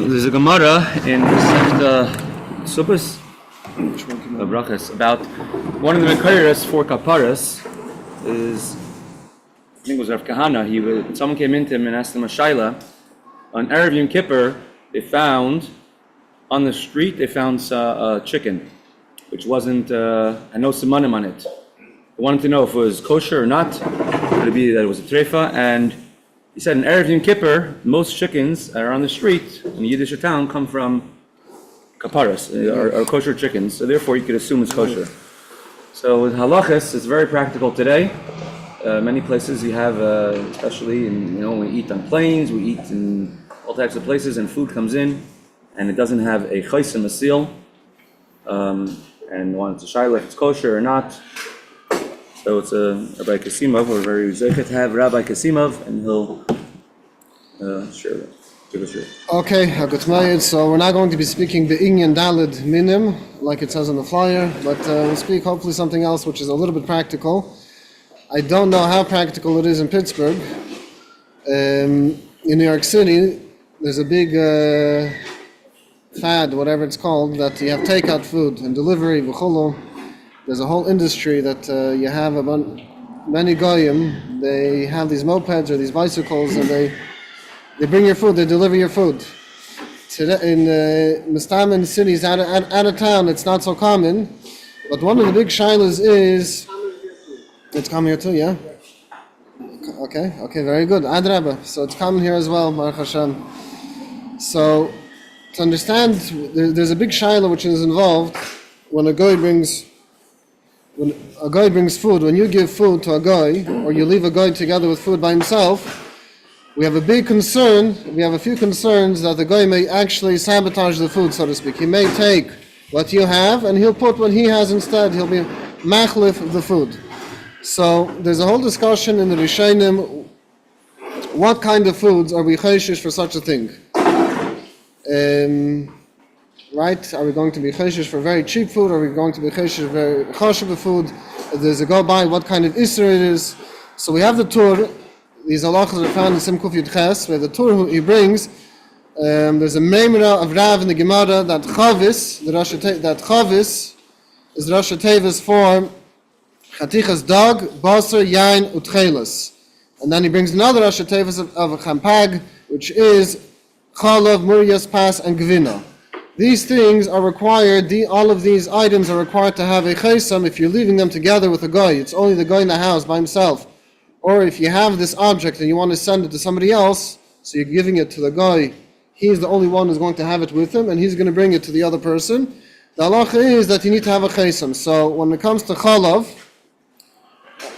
There's a Gemara in Sukkod Brachas about one of the Mekayres for Kaparas is, I think it was Rav Kahana. Someone came into him and asked him a shaila. On Erev Yom Kippur, they found on the street a chicken, which wasn't had no simanim on it. They wanted to know if it was kosher or not. Could it be that it was a treifa? And he said in Erev Yom Kippur, most chickens that are on the street in the Yiddish town come from kaparas, or kosher chickens. So therefore, you could assume it's kosher. So with halachas, it's very practical today. Many places you have, especially in, we eat on planes, we eat in all types of places, and food comes in, and it doesn't have a chaysim, a seal, and once it's a shliach, if it's kosher or not. So it's Rabbi Kasimov. We're very zeichet to have Rabbi Kasimov, and he'll give us your. Okay, good morning. So we're not going to be speaking the Inyan Dalid Minim, like it says on the flyer, but we'll speak hopefully something else which is a little bit practical. I don't know how practical it is in Pittsburgh. In New York City, there's a big fad, whatever it's called, that you have takeout food and delivery, v'cholo. There's a whole industry that you have many goyim. They have these mopeds or these bicycles, and they bring your food, they deliver your food. Today, in Mustaman cities out of town, it's not so common. But one of the big shilas is, it's common here too, yeah? Okay, very good. Adrabah. So it's common here as well, Baruch Hashem. So to understand, there's a big shilah which is involved when a guy brings food. When you give food to a guy, or you leave a guy together with food by himself, we have a big concern. We have a few concerns that the guy may actually sabotage the food, so to speak. He may take what you have and he'll put what he has instead. He'll be machlif of the food. So there's a whole discussion in the Rishonim. What kind of foods are we chayshish for such a thing? Right? Are we going to be chayshish for very cheap food? Are we going to be chayshish for very kosher food? There's a go by what kind of isser it is. So we have the Tur. These halachas are found in Simkuf Yud Ches, where the Tur who he brings. There's a memra of Rav in the Gemara that chavis, that chavis is the Rosh Tevis for chatichas dog, basar, yain, utchelas. And then he brings another Rosh Tevis of a champag, which is chalav, murias, pas, and gvina. These things are required, all of these items are required to have a chesam if you're leaving them together with a guy. It's only the guy in the house by himself. Or if you have this object and you want to send it to somebody else, so you're giving it to the guy, he's the only one who's going to have it with him, and he's going to bring it to the other person. The halacha is that you need to have a chesam. So when it comes to chalav,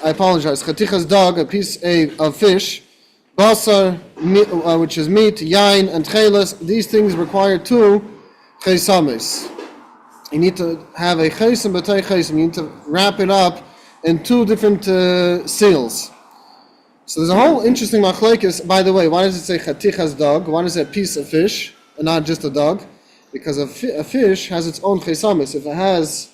chatichas dog, a piece of fish, basar, which is meat, yain, and chelas, these things require two chesamis. You need to have a chesam b'tei chesam. You need to wrap it up in two different seals. So there's a whole interesting machlekes. By the way, why does it say chatichas dog? Why does it say a piece of fish and not just a dog? Because a fish has its own chesamis. If it has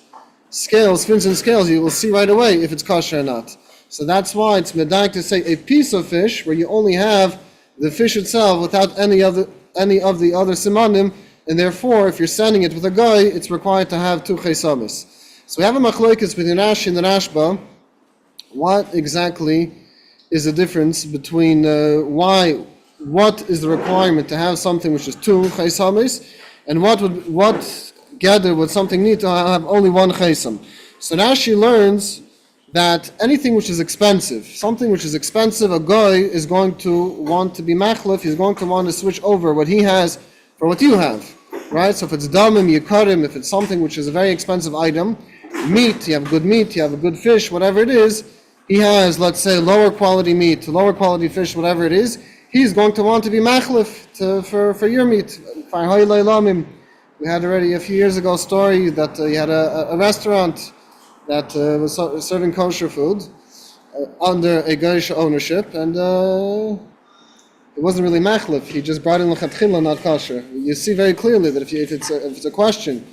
scales, fins and scales, you will see right away if it's kosher or not. So that's why it's medag to say a piece of fish where you only have the fish itself without any of the other simanim, and therefore if you're sending it with a guy, it's required to have two chesamis. So we have a machlokes between Rashi and the Rashba. What exactly is the difference between what is the requirement to have something which is two chesamis, and what gather would something need to have only one chesam? So Rashi learns that anything which is expensive, something which is expensive, a guy is going to want to be machlif, he's going to want to switch over what he has for what you have, right? So if it's damim, yikarim, if it's something which is a very expensive item, meat, you have good meat, you have a good fish, whatever it is, he has, let's say, lower quality meat, lower quality fish, whatever it is, he's going to want to be machlif for your meat. We had already a few years ago a story that you had a restaurant that was serving kosher food under a Geisha ownership, and it wasn't really machlif. He just brought in l'chatchila, not kosher. You see very clearly that if it's a question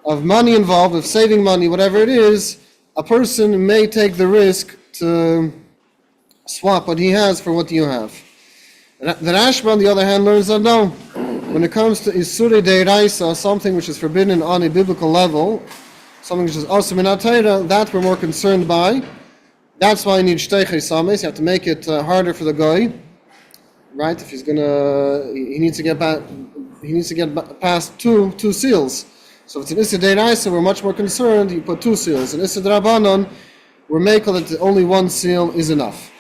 of money involved, of saving money, whatever it is, a person may take the risk to swap what he has for what you have. The Rashba, on the other hand, learns that no. when it comes to Isuri Deiraisa, something which is forbidden on a biblical level, something which is also minatayra, that we're more concerned by. That's why you need shtei chesames. You have to make it harder for the guy, right? If he's he needs to get past two seals. So if it's an Issa Deiraisa, we're much more concerned. You put 2 seals. In Issa Drabanan, we're making that only 1 seal is enough.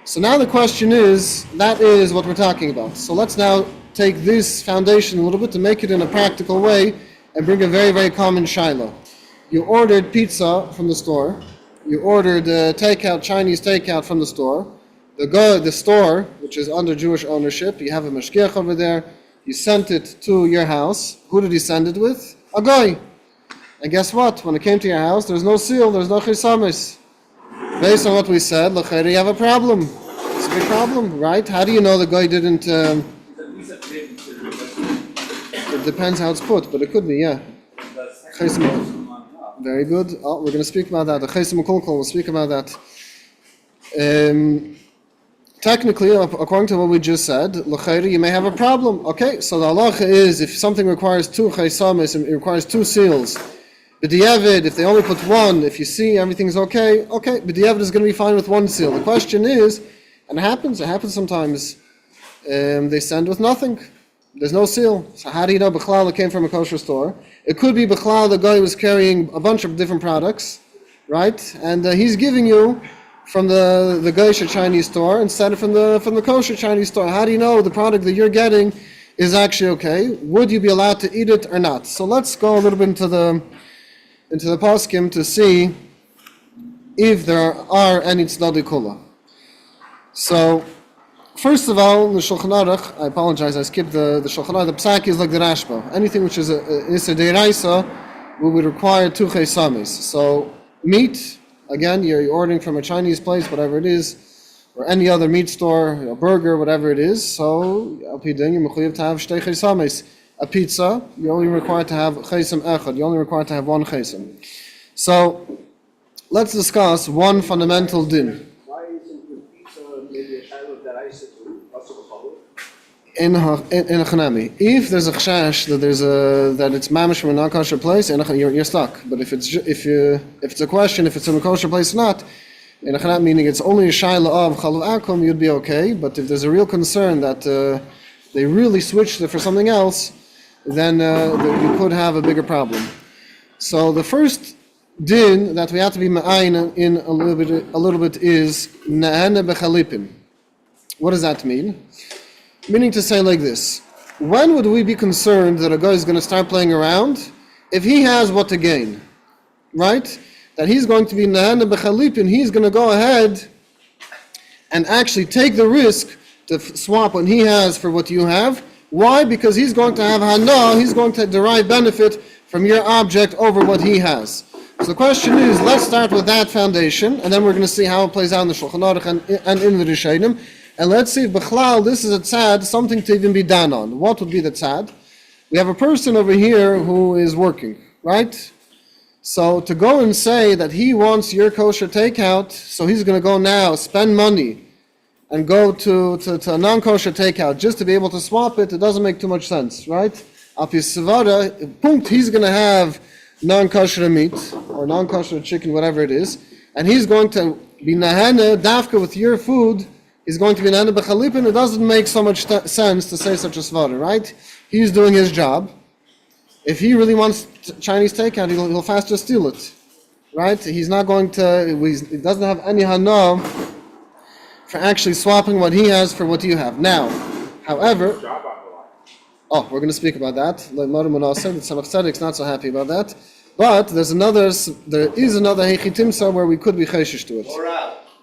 So now the question is, that is what we're talking about. So let's now take this foundation a little bit to make it in a practical way and bring a very, very common shaila. You ordered pizza from the store. You ordered Chinese takeout from the store. The store, which is under Jewish ownership, you have a mashgiach over there. You sent it to your house. Who did he send it with? A guy. And guess what? When it came to your house, there's no seal, there's no chesames. Based on what we said, l'chayre, you have a problem. It's a big problem, right? How do you know the guy didn't... it depends how it's put, but it could be, yeah. Very good. Oh, we're going to speak about that. The Kasimov will speak about that. Technically, according to what we just said, l'chayre, you may have a problem. Okay, so the halacha is, if something requires 2 chesames, it requires 2 seals. B'diavad, if they only put 1, if you see everything's okay, b'diavad is going to be fine with 1 seal. The question is, and it happens sometimes, they send with nothing. There's no seal. So how do you know b'chlal it came from a kosher store? It could be b'chlal the guy was carrying a bunch of different products, right? And he's giving you from the geisha Chinese store instead of from the kosher Chinese store. How do you know the product that you're getting is actually okay? Would you be allowed to eat it or not? So let's go a little bit into the poskim to see if there are any tzedadi kula. So first of all, the Shulchan Aruch, I apologize, I skipped the Shulchan Aruch. The Pesach is like the Rashba. Anything which is a Issa Deiraisa, we would require 2 chesames. So meat, again, you're ordering from a Chinese place, whatever it is, or any other meat store, burger, whatever it is. So al pi din, you're mechuyev to have shtei chesames. A pizza, you're only required to have chesam echad. You're only required to have 1 chesam. So let's discuss one fundamental din. Why isn't the pizza maybe a shiur that I said to? In a chanami, if there's a chashash that it's mamish from a non-kosher place, you're stuck. But if it's a question if it's in a kosher place or not, in a chanami, meaning it's only a shaila of chalav akum, you'd be okay. But if there's a real concern that they really switched it for something else, then you could have a bigger problem. So the first din that we have to be ma'ayin in a little bit is na'ana bechalipin. What does that mean? Meaning to say like this: when would we be concerned that a guy is going to start playing around? If he has what to gain, right? That he's going to be na'ana bechalipin, he's going to go ahead and actually take the risk to swap what he has for what you have. Why? Because he's going to have hana, he's going to derive benefit from your object over what he has. So the question is, let's start with that foundation, and then we're going to see how it plays out in the Shulchan Aruch and in the Rishonim. And let's see if b'chlal, this is a tzad, something to even be done on. What would be the tzad? We have a person over here who is working, right? So to go and say that he wants your kosher takeout, so he's going to go now, spend money, and go to a non-kosher takeout just to be able to swap it, it doesn't make too much sense, right? Al pi svara, punkt, he's going to have non-kosher meat, or non-kosher chicken, whatever it is, and he's going to be nahana, dafka with your food, he's going to be nahana b'chalipin. It doesn't make so much sense to say such a svara, right? He's doing his job. If he really wants Chinese takeout, he'll faster steal it, right? He's not going to, he doesn't have any hana for actually swapping what he has for what you have. Now, however, we're going to speak about that. Like Marum Manaseh, the Tzemach Tzedek's not so happy about that. But there is another hechitimsa where we could be cheshish to it.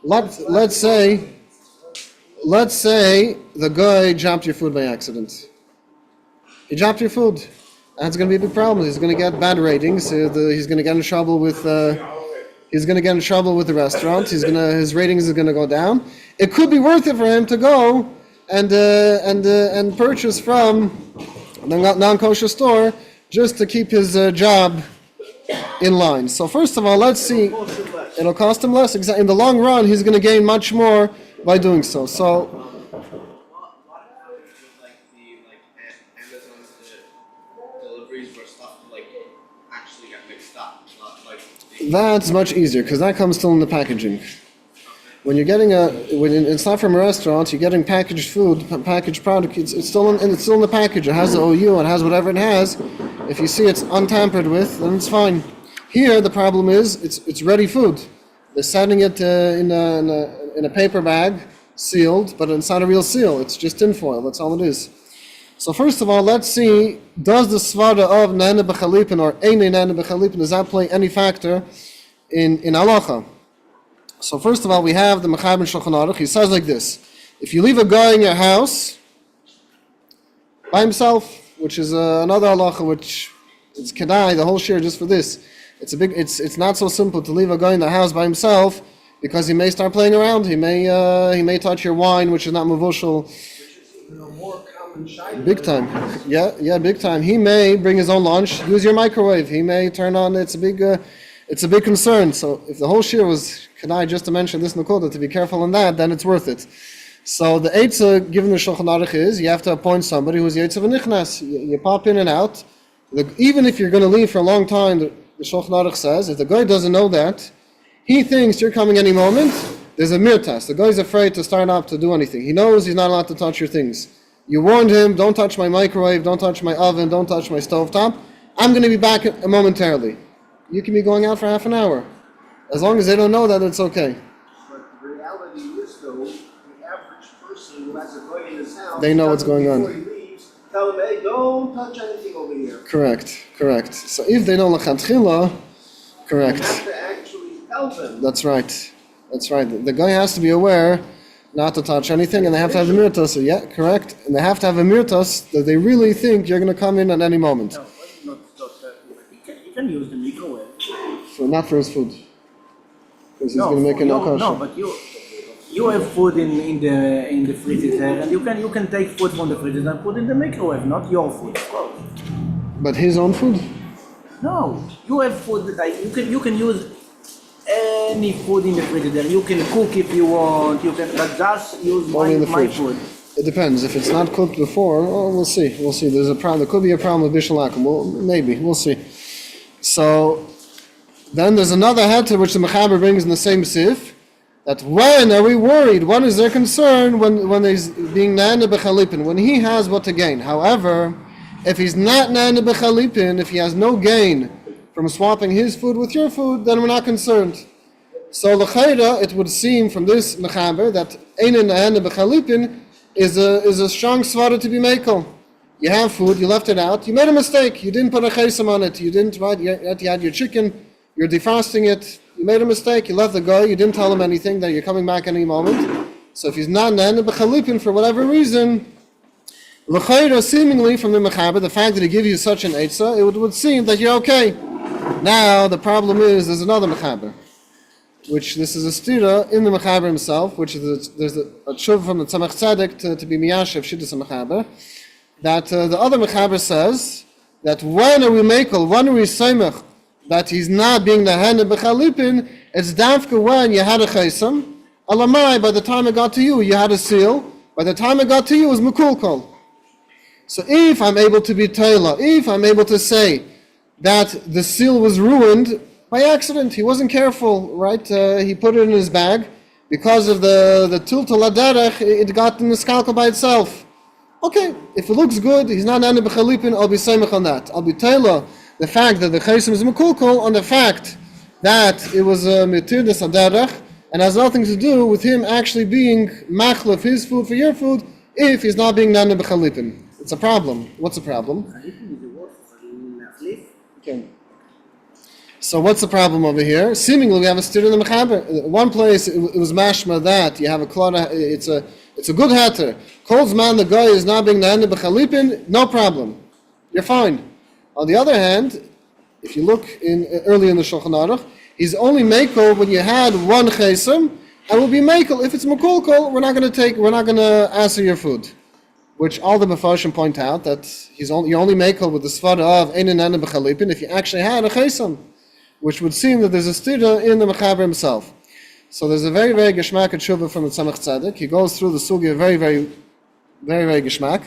Let's say the guy dropped your food by accident. He dropped your food. That's going to be a big problem. He's going to get bad ratings. He's going to get in trouble with. He's going to get in trouble with the restaurant. His ratings are going to go down. It could be worth it for him to go and purchase from the non-kosher store just to keep his job in line. So first of all, let's see. It'll cost him less. In the long run, he's going to gain much more by doing so. So. That's much easier because that comes still in the packaging. When you're getting it's not from a restaurant, you're getting packaged food, packaged product. It's still in the package. It has the OU. It has whatever it has. If you see it's untampered with, then it's fine. Here, the problem is it's ready food. They're sending it in a paper bag, sealed, but it's not a real seal. It's just tinfoil. That's all it is. So first of all, let's see, does the svara of nene b'chalipin or eine nene b'chalipin, does that play any factor in halacha? So first of all, we have the Mechaber Shulchan Aruch. He says like this: if you leave a guy in your house by himself, which is another halacha, which it's kedai, the whole shiur just for this. It's not so simple to leave a guy in the house by himself because he may start playing around. He may touch your wine, which is not mavushal. More common shayla. Big time. Yeah, big time. He may bring his own lunch, use your microwave. He may turn on. It's a big concern. So if the whole shiur was kedai just to mention this nakuda, to be careful on that, then it's worth it. So the eitzah given the Shulchan Aruch is you have to appoint somebody who's the eitzah v'nichnas. You pop in and out. Even if you're going to leave for a long time, the Shulchan Aruch says if the guy doesn't know that, he thinks you're coming any moment. There's a mirtas. The guy's afraid to start up to do anything. He knows he's not allowed to touch your things. You warned him, don't touch my microwave, don't touch my oven, don't touch my stovetop. I'm going to be back momentarily. You can be going out for half an hour. As long as they don't know that, it's okay. But the reality is, though, the average person who has a guy in his house, They know what's going on. Before he leaves, tell him, hey, don't touch anything over here. Correct. So if they know l'chatchila, correct. You have to actually tell them. That's right. The guy has to be aware not to touch anything, and they have to have a mirtas. Yeah, correct. And they have to have a mirtas that they really think you're going to come in at any moment. No, you can use the microwave. Not for his food. Because he's going to make it no kosher. No, but you have food in the freezer, and you can take food from the freezer and put in the microwave, not your food. But his own food? No, you have food that you can use any food in the freezer. You can cook if you want. But just use Only in the my fridge. food. It depends. If it's not cooked before, we'll see. There's a problem. There could be a problem with bishul akum. Well, maybe. We'll see. So then there's another heter which the Mechaber brings in the same sif. That when are we worried? When is there concern when he's being nana b'chalipin? When he has what to gain. However, if he's not nana b'chalipin, if he has no gain from swapping his food with your food, then we're not concerned. So l'chayra, it would seem from this Mechaber that einin nana b'chalipin is a strong svara to be mekel. You have food, you left it out, you made a mistake, you didn't put a chesam on it, you had your chicken, you're defrosting it, you made a mistake, you left the guy, you didn't tell him anything, that you're coming back any moment. So if he's not nana b'chalipin for whatever reason, l'chayra, seemingly from the Mechaber, the fact that he gives you such an eitzah, it would seem that you're okay. Now the problem is there's another Mechaber, which this is a stira in the Mechaber himself, which is there's a tshuva from the Tzemach Tzedek to be miyashev shittas Mechaber, that the other Mechaber says that when are we mekel, when are we seimach, that he's not being the hene b'chalipin, it's dafka when you had a chesam, alamai, by the time it got to you had a seal, by the time it got to you it was mekulkol. So if I'm able to be teila, if I'm able to say that the seal was ruined by accident, he wasn't careful, right? He put it in his bag, because of the tiltal aderech, it got in the skalka by itself. Okay, if it looks good, he's not nana b'chalipin, I'll be seimach on that. I'll be teila the fact that the chesam is mekulkol on the fact that it was a mitirdas aderech, and has nothing to do with him actually being machlef his food for your food, if he's not being nana b'chalipin. It's a problem. What's the problem? Okay. So what's the problem over here? Seemingly we have a stira in the Mechaber. One place it was mashma that you have a klara. It's a good hatter. Kol's man, the guy is not being nana b'chalipin. No problem. You're fine. On the other hand, if you look early in the Shulchan Aruch, he's only mekel when you had one chesam, and will be mekel if it's mekulkol. We're not going to answer your food. Which all the Mefarshim point out that you're only mekel with the svara of einin nana b'chalipin if you actually had a chesam, which would seem that there's a stira in the Mechaber himself. So there's a very, very geschmack tshuva from the Tzemach Tzedek. He goes through the sugya very, very, very, very geschmack,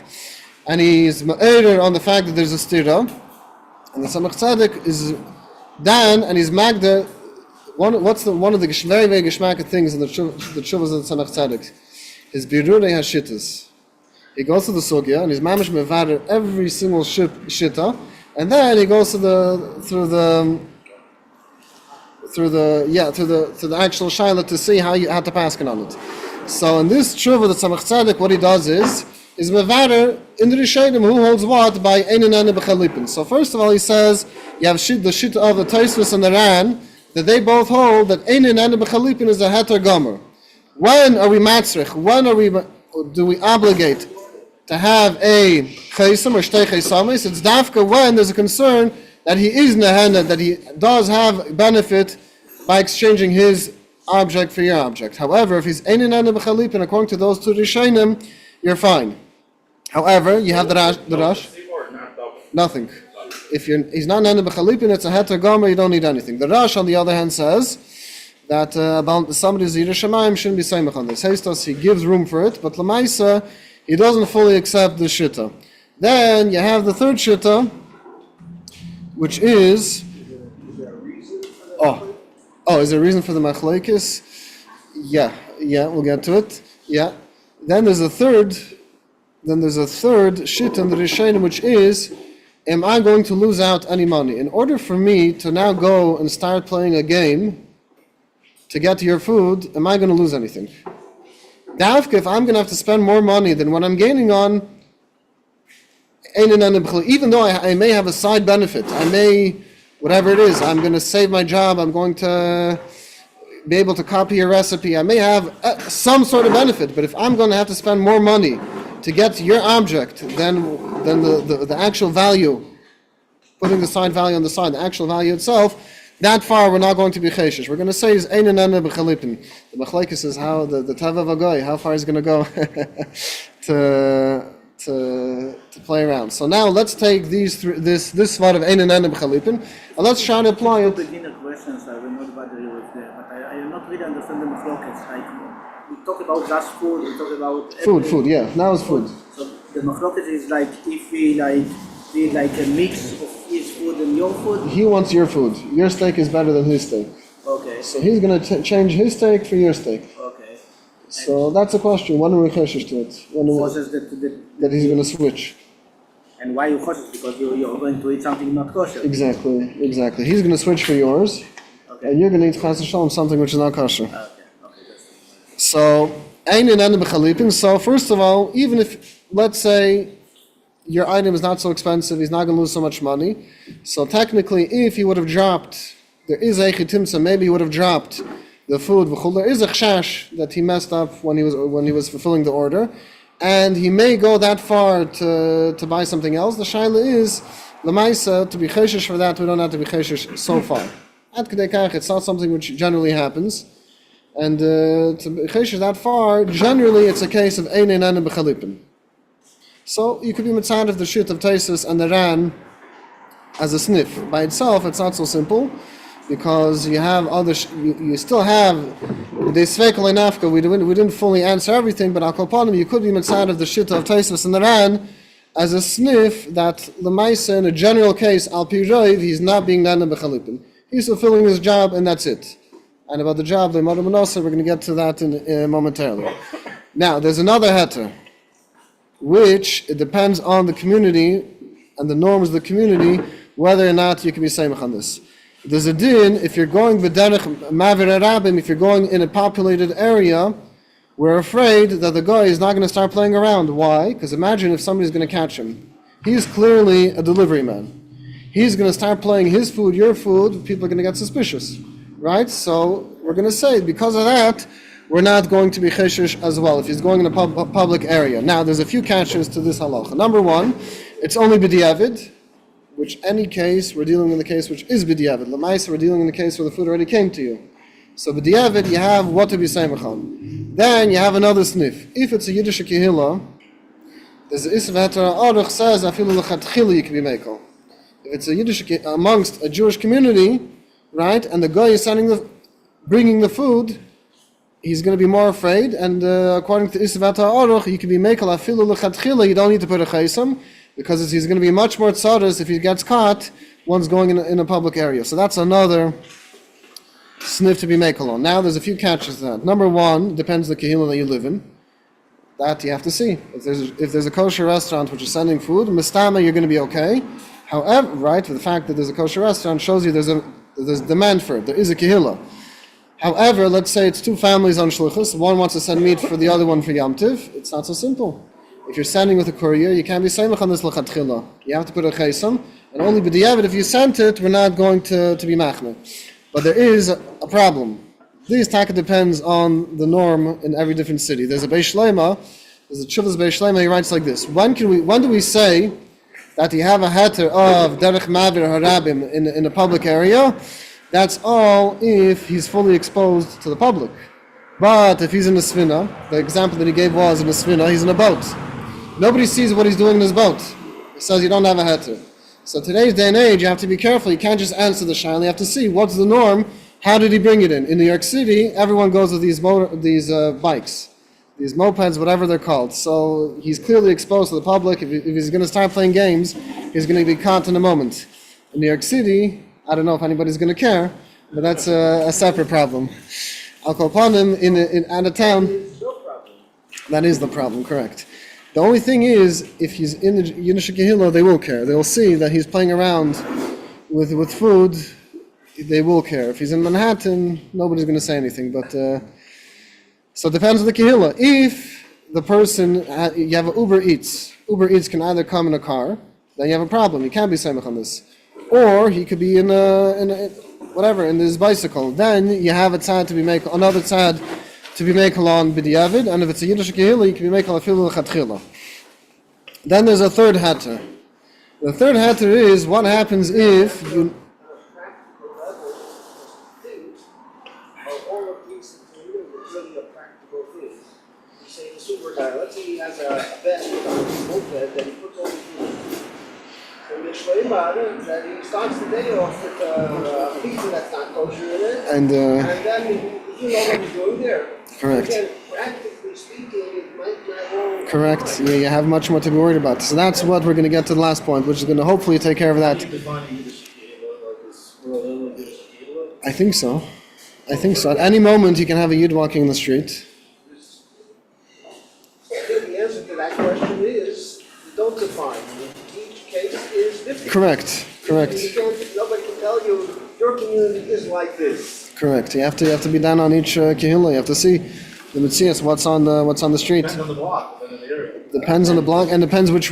and he's ma'eder on the fact that there's a stira, and the Tzemach Tzedek is dan, and he's magda one of the very, very geschmacked things in the Tshuvas of the Tzemach Tzedek is Birurei HaShittas. He goes to the Sugya and he's mamish mevader every single shitta, and then he goes to the actual shaila to see how to paskin on it. So in this tshuva, the Tzemach Tzedek, what he does is mevader in the Rishonim who holds what by Einen Ene B'Chalipin. So first of all, he says you have the shitta of the Tosfos and the Ran that they both hold that Einen Ene B'Chalipin is a heter gomer. When are we matzrich? When do we obligate to have a chesam or shtei chesamis? It's dafka when there's a concern that he is nehena, that he does have benefit by exchanging his object for your object. However, if he's einin ene b'chalipin, according to those two rishonim, you're fine. However, you have the Rash. Nothing. If he's not ene b'chalipin, it's a heter gomer, you don't need anything. The Rash, on the other hand, says that about somebody's Yerushalayim shouldn't be samech on this. Hestos, he gives room for it, but lamaisa, he doesn't fully accept the shitta. Then you have the third shitta, which is is there a reason for the machlekes? Yeah, we'll get to it. Yeah. Then there's a third shitta in the Rishonim, which is, am I going to lose out any money? In order for me to now go and start playing a game to get to your food, am I going to lose anything? Dafka, if I'm going to have to spend more money than what I'm gaining on, even though I may have a side benefit, I may, whatever it is, I'm going to save my job, I'm going to be able to copy your recipe, I may have some sort of benefit, but if I'm going to have to spend more money to get to your object than the actual value, putting the side value on the side, the actual value itself, that far we're not going to be cheshish. We're going to say is einen ene b'chalipin. The machlekes is how the teva v'goy, how far he's going to go to play around. So now let's take this svar of einen ene b'chalipin, and let's try to apply it. Beginner questions, I will not bother you with them, but I not really understand the machlokes. Like we talk about just food, we talk about food. Yeah, now it's food. So the machlokes is like if we like a mix of his food and your food. He wants your food. Your steak is better than his steak. Okay. So he's going to change his steak for your steak. Okay. So that's a question. When are we choshesh to it? That he's going to switch. And why you choshesh? Because you're going to eat something not kosher. Exactly. He's going to switch for yours, and you're going to eat chas v'shalom something which is not kosher. Okay. So einen ene b'chalipin. So first of all, even if, let's say, your item is not so expensive, he's not going to lose so much money. So technically, if he would have dropped, there is a chitimsa, maybe he would have dropped the food. There is a chashash that he messed up when he was fulfilling the order, and he may go that far to buy something else. The shaila is lemaisa to be cheshish for that. We don't have to be cheshish so far. Ad kedei kach, it's not something which generally happens, and to be cheshish that far, generally it's a case of einen ene b'chalipin. So you could be mitzad of the shit of Taisus and the Ran as a sniff. By itself, it's not so simple, because you have other. You still have the sveikel nafka. We didn't fully answer everything, but al kol panim, you could be mitzad of the shit of Taisus and the Ran as a sniff that lemaisa in a general case al pi roiv he's not being nana b'chalipin. He's fulfilling his job and that's it. And about the job, the Mother Manosa, we're going to get to that in momentarily. Now, there's another heter, which it depends on the community and the norms of the community whether or not you can be samech on this. There's a din if you're going v'derech mavir arabim, if you're going in a populated area, we're afraid that the guy is not going to start playing around. Why? Because imagine if somebody's going to catch him. He's clearly a delivery man. He's going to start playing his food, your food, people are going to get suspicious. Right? So we're going to say because of that, we're not going to be cheshish as well if he's going in a public area. Now, there's a few catches to this halacha. Number one, it's only b'diavad, which any case, we're dealing in the case which is b'diavad. L'maisa, we're dealing in the case where the food already came to you. So b'diavad, you have what to be samech on. Then you have another sniff. If it's a Yiddish kehillah, there's a isv heter aruch says afilu l'chatchili you can be mekel. If it's a Yiddish amongst a Jewish community, right, and the guy is bringing the food, he's going to be more afraid, and according to Isvat HaAruch, you can be mekel afilu l'chatchila, you don't need to put a chesam, because he's going to be much more tzaras if he gets caught once going in a public area. So that's another sniff to be mekalon. Now there's a few catches to that. Number one, depends on the kehillah that you live in. That you have to see. If there's a kosher restaurant which is sending food, mistama, you're going to be okay. However, right, the fact that there's a kosher restaurant shows you there's demand for it. There is a kehillah. However, let's say it's two families on shlichus. One wants to send meat for the other one for Yom Tiv. It's not so simple. If you're sending with a courier, you can't be samech on this lechatchila. You have to put a chesam, and only b'diavad if you sent it, we're not going to be machmir. But there is a problem. This taka depends on the norm in every different city. There's a Beis Shlema, there's a Tshuvas Beis Shlema. He writes like this: When do we say that you have a heter of derech mavir harabim in a public area? That's all if he's fully exposed to the public. But if he's in a svina, the example that he gave was in a svina, he's in a boat. Nobody sees what he's doing in his boat. He says you don't have a heter. So today's day and age, you have to be careful. You can't just answer the shayla. You have to see what's the norm. How did he bring it in? In New York City, everyone goes with these bikes, these mopeds, whatever they're called. So he's clearly exposed to the public. If he's going to start playing games, he's going to be caught in a moment. In New York City, I don't know if anybody's going to care, but that's a separate problem. I'll call upon him in out of town. That is the problem, correct. The only thing is, if he's in the Yiddish Kehillah, they will care. They will see that he's playing around with food. They will care. If he's in Manhattan, nobody's going to say anything. But so it depends on the Kehillah. If the person, you have an Uber Eats can either come in a car, then you have a problem. You can't be samech on this. Or he could be in his bicycle. Then you have a tzad to be make another tzad to be mekalon b'diavad, and if it's a Yiddish kehillah, you can be mekalon afilu l'chatchila. Then there's a third hatter. The third hatter is what happens if you. All of these things are really a practical thing. You say the super guy, let's say he has a basket on his moped that he puts all the food. So Yeshivas, that he starts the day off with a pizza that's not kosher in it, And then you know what he's doing there. Correct. Again, practically speaking, it might not all. correct, you have much more to be worried about. So that's what we're going to get to the last point, which is going to hopefully take care of that. I think so. At any moment, you can have a yid walking in the street. I think the answer to that question is, you don't define. Each case is different. Correct. Nobody can tell you, your community is like this. Correct. You have to be down on each kehillah. You have to see the mitzias, what's on the street. Depends on the block, depends on the area. Depends on the block and depends which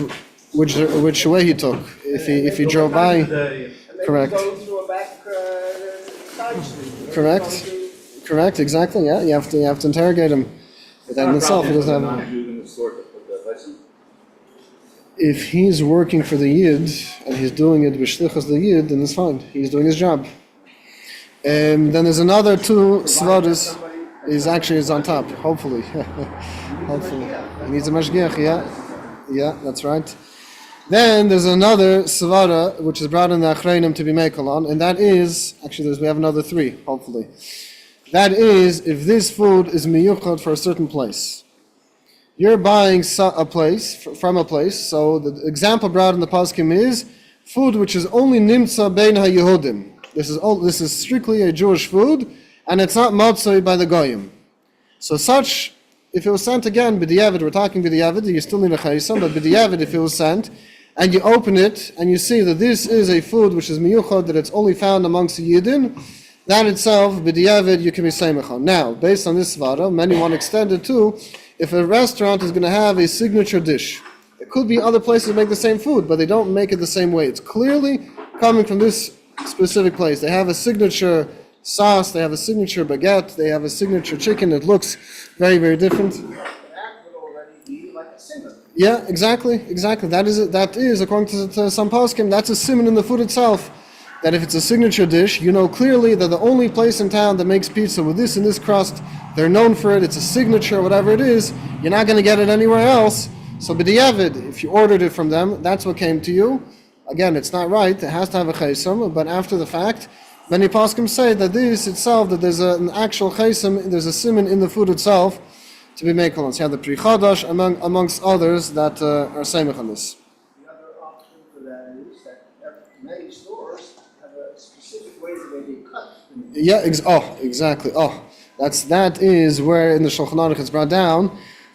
way he took. If he drove by, And then correct. you go through a back side street. Correct. Exactly. Yeah, you have to interrogate him. But that in itself, he doesn't have. Non-Jews in the store to put the license. If he's working for the yid and he's doing it b'shlichus the yid, then it's fine. He's doing his job. Then there's another two svaras. Is on top. Hopefully. He needs a mashgiach. Yeah, that's right. Then there's another svara which is brought in the achreinim to be mekalon, and that is we have another three. Hopefully, that is if this food is miyuchad for a certain place. You're buying a place from a place. So the example brought in the paskim is food which is only nimtza bein ha-Yehudim. This is strictly a Jewish food, and it's not matzoi by the goyim. So such, if it was sent again b'diavad, we're talking b'diavad, you still need a chayisam, but b'diavad, if it was sent, and you open it and you see that this is a food which is miyuchad, that it's only found amongst the yidin, that itself b'diavad you can be samech on. Now, based on this svara, many want to extend it to if a restaurant is going to have a signature dish. It could be other places that make the same food, but they don't make it the same way. It's clearly coming from this specific place. They have a signature sauce, they have a signature baguette, they have a signature chicken that looks very, very different. That would already be like a simon. Yeah, exactly. That is according to some poskim, that's a simon in the food itself. That if it's a signature dish, you know clearly that the only place in town that makes pizza with this and this crust, they're known for it, it's a signature, whatever it is, you're not going to get it anywhere else. So b'diavad, if you ordered it from them, that's what came to you. Again, it's not right, it has to have a chesam, but after the fact, many poskim say that this itself, that there's an actual chesam, there's a simon in the food itself to be mekalon. So you have the pri chadash amongst others that are samech on this. The other option for that is that many stores have a specific way that they cut Yeah, exactly. That is where in the Shulchan Aruch it's brought down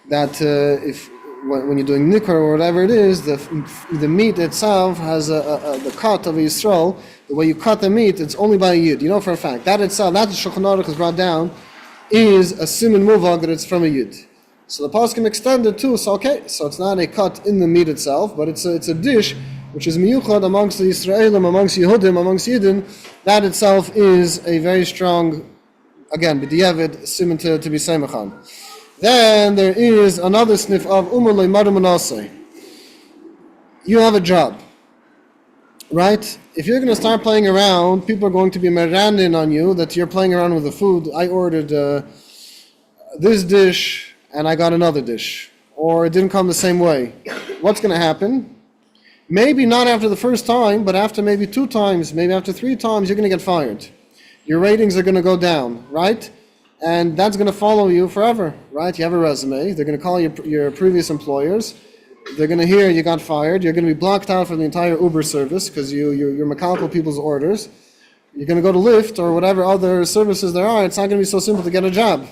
that when you're doing nikkur or whatever it is, the meat itself has the cut of a Yisrael. The way you cut the meat, it's only by a yid. You know for a fact that itself, that the Shulchan Aruch is brought down, is a siman muvag that it's from a yid. So the pasuk can extend it too. So it's not a cut in the meat itself, but it's a dish which is miyuchad amongst the Yisraelim, amongst Yehudim, amongst Yidden. That itself is a very strong, again, b'diavad siman to be semachan. Then there is another sniff of umar le'madam manaseh. You have a job, right? If you're going to start playing around, people are going to be meranin on you that you're playing around with the food. I ordered this dish and I got another dish, or it didn't come the same way. What's going to happen? Maybe not after the first time, but after maybe 2 times, maybe after 3 times, you're going to get fired. Your ratings are going to go down, right? And that's going to follow you forever, right? You have a resume. They're going to call your previous employers. They're going to hear you got fired. You're going to be blocked out from the entire Uber service because you're mechanical people's orders. You're going to go to Lyft or whatever other services there are. It's not going to be so simple to get a job,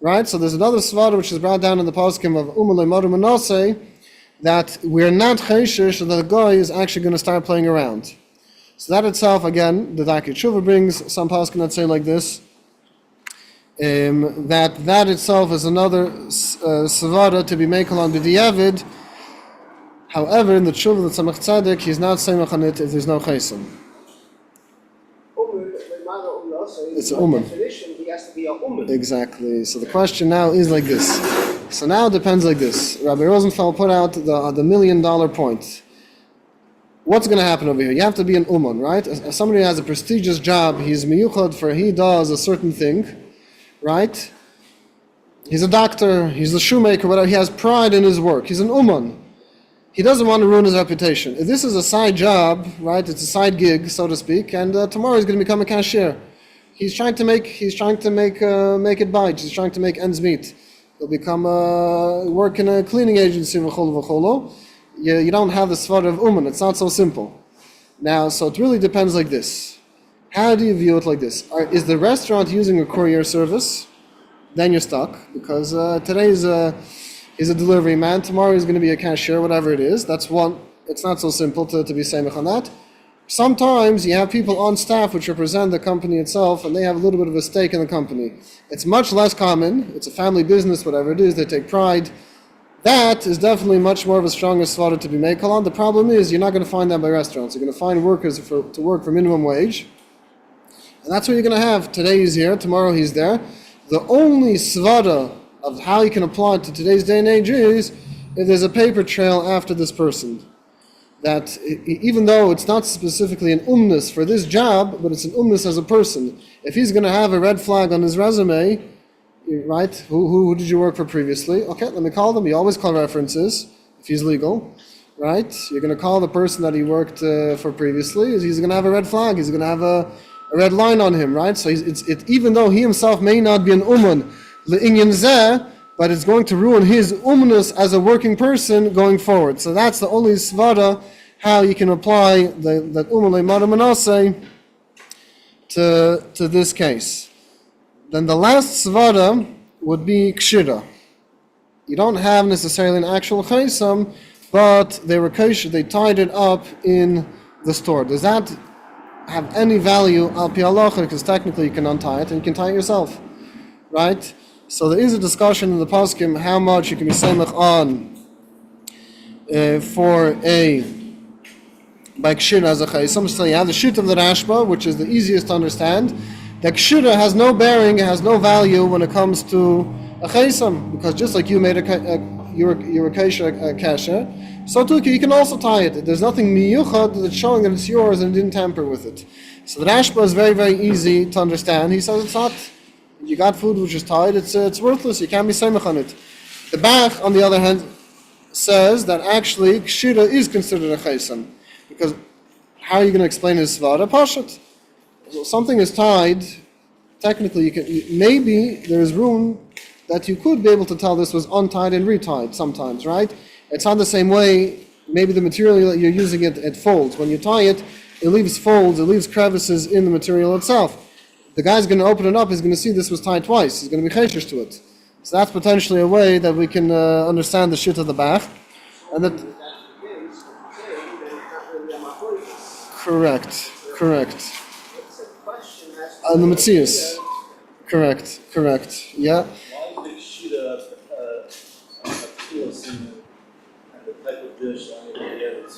right? So there's another svara which is brought down in the poskim of Umalei Maru Manaseh, that we're not chayshish that the guy is actually going to start playing around. So that itself, again, the Daki Tshuva brings some poskim that say like this, that itself is another svara to be makel on b'diavad. However, in the Tshuva that Tzemach Tzedek, he's not saying on it if there's no chaysim. It's a uman. Definition, he has to be a uman. Exactly. So the question now is like this. So now it depends like this. Rabbi Rosenfeld put out the $1 million point. What's going to happen over here? You have to be an uman, right? As somebody who has a prestigious job, he's miyuchad for he does a certain thing, right? He's a doctor, he's a shoemaker, whatever. He has pride in his work. He's an uman. He doesn't want to ruin his reputation. If this is a side job, right? It's a side gig, so to speak, and tomorrow he's going to become a cashier. He's trying to make it bite. He's trying to make ends meet. He'll become work in a cleaning agency. You don't have the svara of uman. It's not so simple. Now, so it really depends like this. How do you view it like this? Is the restaurant using a courier service? Then you're stuck because today he's a delivery man. Tomorrow he's going to be a cashier, whatever it is. That's one. It's not so simple to be samech on that. Sometimes you have people on staff which represent the company itself, and they have a little bit of a stake in the company. It's much less common. It's a family business, whatever it is. They take pride. That is definitely much more of a stronger svara to be made on. The problem is you're not going to find that by restaurants. You're going to find workers to work for minimum wage, and that's what you're going to have. Today he's here, tomorrow he's there. The only svara of how you can apply it to today's day and age is if there's a paper trail after this person. That even though it's not specifically an umnus for this job, but it's an umnus as a person. If he's going to have a red flag on his resume, right? Who did you work for previously? Okay, let me call them. You always call references if he's legal, right? You're going to call the person that he worked for previously. He's going to have a red flag. He's going to have a red line on him, right? So even though he himself may not be an uman, le'inyan zeh, but it's going to ruin his umnus as a working person going forward. So that's the only svara how you can apply that umalei mara manaseh to this case. Then the last svara would be kshira. You don't have necessarily an actual chaysam, but they were kosher, they tied it up in the store. Does that have any value al pi halacha? Because technically you can untie it and you can tie it yourself, right? So there is a discussion in the poskim how much you can be samech on for by kshira as a chay. Some say you have the shit of the Rashba, which is the easiest to understand. That kshira has no bearing, has no value when it comes to a chaysam, because just like you made you were kosher, so too you can also tie it. There's nothing miyuchad that's showing that it's yours and it didn't tamper with it. So the Rashba is very, very easy to understand. He says it's not. You got food which is tied, it's worthless, you can't be samech on it. The Bach, on the other hand, says that actually kshira is considered a chaysam. Because how are you going to explain his svara? Pashat. Something is tied, technically maybe there is room that you could be able to tell this was untied and retied sometimes, right? It's not the same way, maybe the material that you're using it folds. When you tie it, it leaves folds, it leaves crevices in the material itself. the guy's going to open it up, he's going to see this was tied twice. He's going to be chayshish to it. So that's potentially a way that we can understand the shit of the Bach. And that, correct. And the Matthias. Correct, yeah. Why did she the Kitniyos and the type of dish on the Eretz?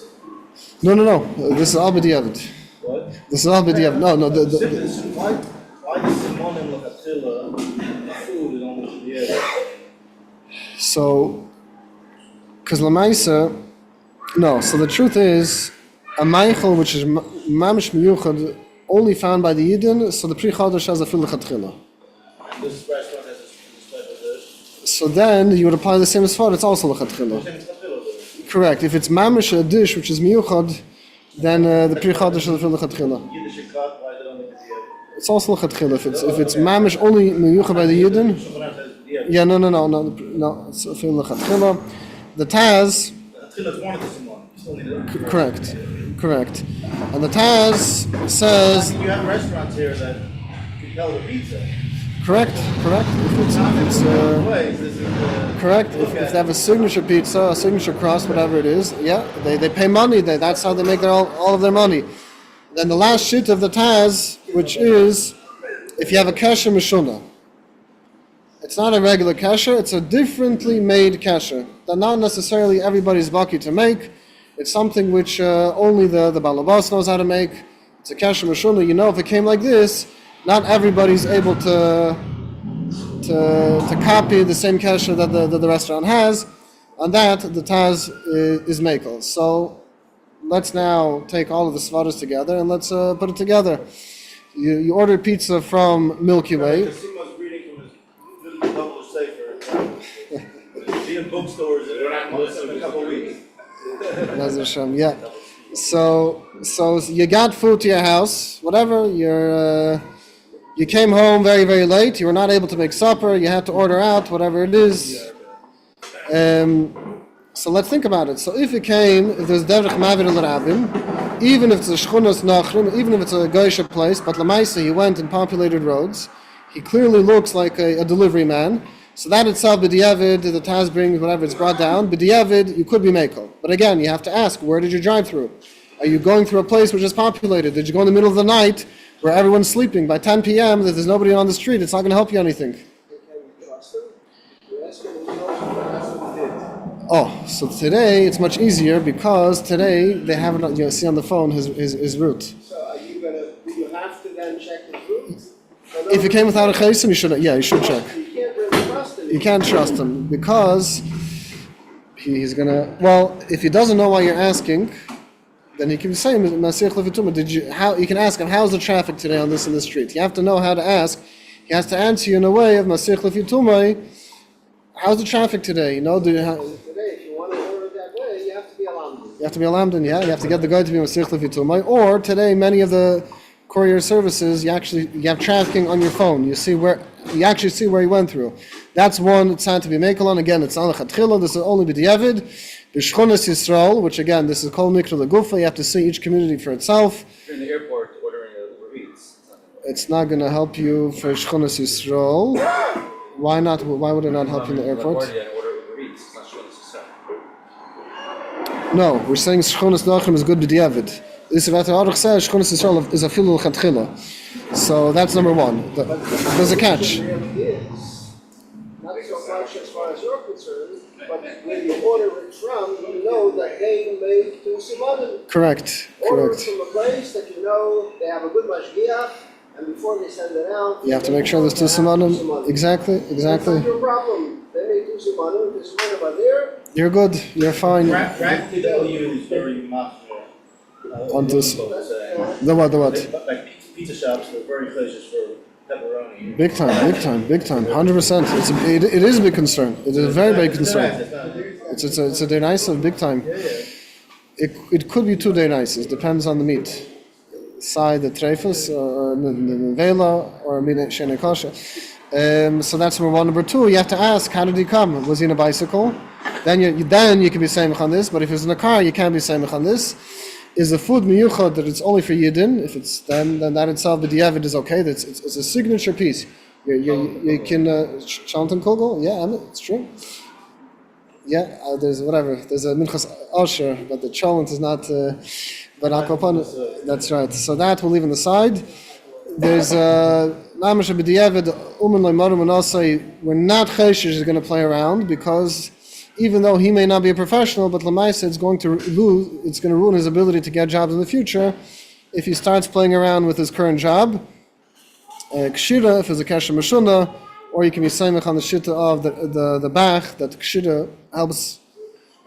No. This is all b'diavad. What? This is all b'diavad. No. Why does Simon and Lachatila food is only the Eretz? So, because Lamaisa, no. So the truth is, a meichel which is mamish miyuchad only found by the Yidden. So the Pri Chodesh has a fil lechatchila. This restaurant has this type of dish. So then you would apply the same as far. It's also lechatchila. Correct. If it's mamish a dish which is miyuchad, then the Pri Chodesh has a fil lechatchila. Yiddish and cut, why is it only the Eretz? It's also lechatchila. If it's mamish only miyuchad by the Yidden. Yeah, no. It's a fil lechatchila. The Taz. Lechatchila is one of the Simon. You still need it. Correct. And the Taz says. You have restaurants here that can tell the pizza. Correct. If it's correct. If they have a signature pizza, a signature crust, whatever it is, yeah, they pay money. That's how they make all of their money. Then the last shit of the Taz, which is if you have a kosher mishuna. It's not a regular kosher, it's a differently made kosher. That not necessarily everybody's lucky to make. It's something which only the balabas knows how to make. It's a kosher mishuna. You know, if it came like this, not everybody's able to copy the same kosher that the restaurant has. On that, the Taz is makel. So let's now take all of the svaras together and let's put it together. You ordered pizza from Milky Way. Kasimov reading from his double safer. See in bookstores in a couple of weeks. Be'ez Hashem, yeah. So you got food to your house, whatever. You came home very, very late. You were not able to make supper. You had to order out, whatever it is. So let's think about it. So if there's derech mavir l'rabim, even if it's a shchunas nachrim, even if it's a geisha place, but lamaisa he went in populated roads, he clearly looks like a delivery man. So that itself, b'diavad, the Taz brings whatever it's brought down. B'diavad, you could be mekel. But again, you have to ask, where did you drive through? Are you going through a place which is populated? Did you go in the middle of the night where everyone's sleeping? By 10 p.m., that there's nobody on the street. It's not going to help you anything. Oh, so today it's much easier because today they have it. You see on the phone his route. So are you gonna? Do you have to then check his route? If you came without a chaysim, you should check. You can't really trust him. You can't trust him because he's gonna. Well, if he doesn't know why you're asking, then he can say, "Masich lefituma." You can ask him, "How's the traffic today on this street?" You have to know how to ask. He has to answer you in a way of Masich lefituma. How's the traffic today? You know, Today, if you want to order it that way, you have to be a lamdan. You have to be a lamdan, yeah. You have to get the guy to be Masich lefituma. Or today, many of the courier services, you have tracking on your phone. You actually see where he went through. That's one. It's time to be mekel. Again, it's not a chatchila. This is only b'diavad. B'shchonas Yisrael, which again, this is kol mikra legufa. You have to see each community for itself. If you're in the airport ordering Uber Eats, It's not going to help you for shchonas Yisrael. Why not? Why would it not help you in the airport? No, we're saying shchonas nachrim is good b'diavad. This Rebbe Aruch says shchonas Yisrael is a filu l'chatchila. So that's number one. There's a catch. It really is. Not so much as far as you're concerned, but when you order it from, you know that they made two simanim. Correct. Order it from a place that you know they have a good mashgiach, and before they send it out, You have to make sure there's two simanim. Exactly. That's not your problem. They made two simanim. The simanim are there. You're good. You're fine. Practically, they'll use very much. On this. The what? Like pizza shops, they're very gracious for pepperoni. Big time. 100%. It is a big concern. It is a very big concern. It's a day nice of big time. It could be 2 day nices. Depends on the meat. Side the treifus or the vela or shene kosher. So that's number one. Number two, you have to ask, how did he come? Was he in a bicycle? Then you can be saying on this. But if he was in a car, you can't be saying on this. is a food miyuchad that it's only for Yidden. If it's then that itself, but the Yevid is okay. It's a signature piece. You can Chanton Kogel, yeah, it's true. Yeah, there's whatever. There's a minchas Asher, but the challenge is not. But Akopon, that's right. So that we'll leave on the side. There's Namash B'diavad Uman Loimarum and also we're not Cheshish is going to play around because even though he may not be a professional, but Lamaisa it's going to ruin his ability to get jobs in the future if he starts playing around with his current job. Kshira, if it's a Kesha Mashuna, or you can be Saimach on the Shitta of the Bach, that Kshira helps.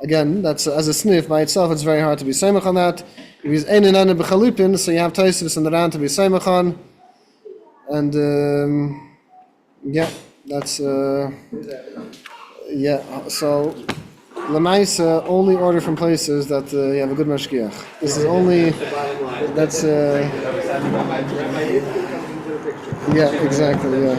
Again, that's as a sniff by itself, it's very hard to be Saimach on that. If he's Ein and Bechalipin, so you have Taisvis and the Ran to be Saimach on. And yeah, that's yeah. So Lamaisa only order from places that you have a good mashgiach. This is only that's yeah, exactly, yeah.